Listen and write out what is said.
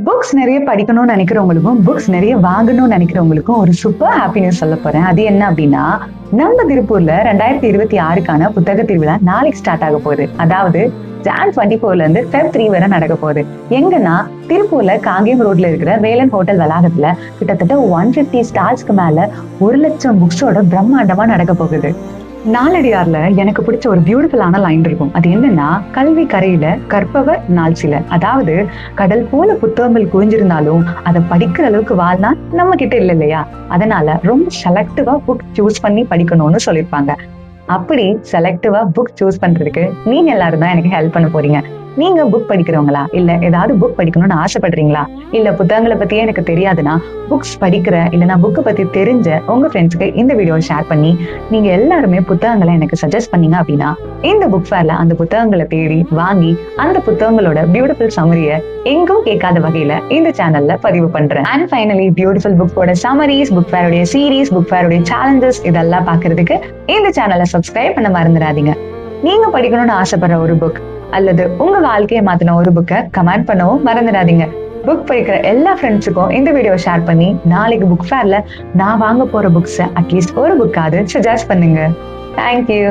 Books நிறைய படிக்கணும்னு நினைக்கிறவங்களுக்கும் books நிறைய வாங்கணும்னு நினைக்கிறவங்களுக்கும் ஒரு சூப்பர் ஹாப்பி நியூஸ் சொல்ல போறேன். அது என்ன அப்படின்னா, நம்ம திருப்பூர்ல 2026க்கான புத்தக திருவிழா நாளைக்கு ஸ்டார்ட் ஆக போகுது. அதாவது Jan 24ல இருந்து Feb 3 வரை நடக்க போகுது. எங்கன்னா திருப்பூர்ல காங்கேயம் ரோட்ல இருக்கிற வேலன் ஹோட்டல் வளாகத்துல கிட்டத்தட்ட 150 ஸ்டால்ஸ்க்கு மேல 1,00,000 புக்ஸோட பிரம்மாண்டமா நடக்க போகுது. நாலடியார்ல எனக்கு பிடிச்ச ஒரு பியூட்டிஃபுல்லான லைன் இருக்கும். அது என்னன்னா, கல்வி கரையில கற்பவர் நாள் சில. அதாவது கடல் போல புத்தகங்கள் குவிஞ்சிருந்தாலும் அதை படிக்கிற அளவுக்கு வாழ்னா நம்ம கிட்ட இல்ல இல்லையா? அதனால ரொம்ப செலக்டிவா புக் சூஸ் பண்ணி படிக்கணும்னு சொல்லியிருப்பாங்க. அப்படி செலக்டிவா புக் சூஸ் பண்றதுக்கு நீங்க எல்லாரும் தான் எனக்கு ஹெல்ப் பண்ண போறீங்க. நீங்க புக் படிக்கிறவங்களா, இல்ல ஏதாவது புக் படிக்கணும்னு ஆசைப்படுறீங்களா, இல்ல புத்தகங்களை பத்தியே எனக்கு தெரியாதுன்னா புக்ஸ் படிக்கிற இல்லைன்னா புக்கை பத்தி தெரிஞ்ச உங்க ஃப்ரெண்ட்ஸ்க்கு இந்த வீடியோ ஷேர் பண்ணி நீங்க எல்லாருமே புத்தகங்களை எனக்கு சஜஸ்ட் பண்ணீங்க அப்படின்னா இந்த புக் ஃபேர்ல அந்த புத்தகங்களை தேடி வாங்கி அந்த புத்தகங்களோட பியூட்டிஃபுல் சம்மரியை எங்கும் கேட்காத வகையில இந்த சேனல்ல பதிவு பண்றேன். அண்ட் ஃபைனலி பியூட்டிஃபுல் புக்கோட சம்மரிஸ், புக் ஃபேருடைய சீரீஸ், புக் ஃபேருடைய சேலஞ்சஸ் இதெல்லாம் பாக்குறதுக்கு இந்த சேனலை சப்ஸ்கிரைப் பண்ண மறந்துடாதீங்க. நீங்க படிக்கணும்னு ஆசைப்படுற ஒரு புக் அல்லது உங்க வாழ்க்கையை மாத்தின ஒரு புக்கை கமெண்ட் பண்ணவும் மறந்துடாதீங்க. புக் படிக்கிற எல்லா ஃப்ரெண்ட்ஸுக்கும் இந்த வீடியோ ஷேர் பண்ணி நாளைக்கு புக் ஃபேர்ல நான் வாங்க போற புக்ஸை அட்லீஸ்ட் ஒரு புக்காவது சஜஸ்ட் பண்ணுங்க. தேங்க்யூ.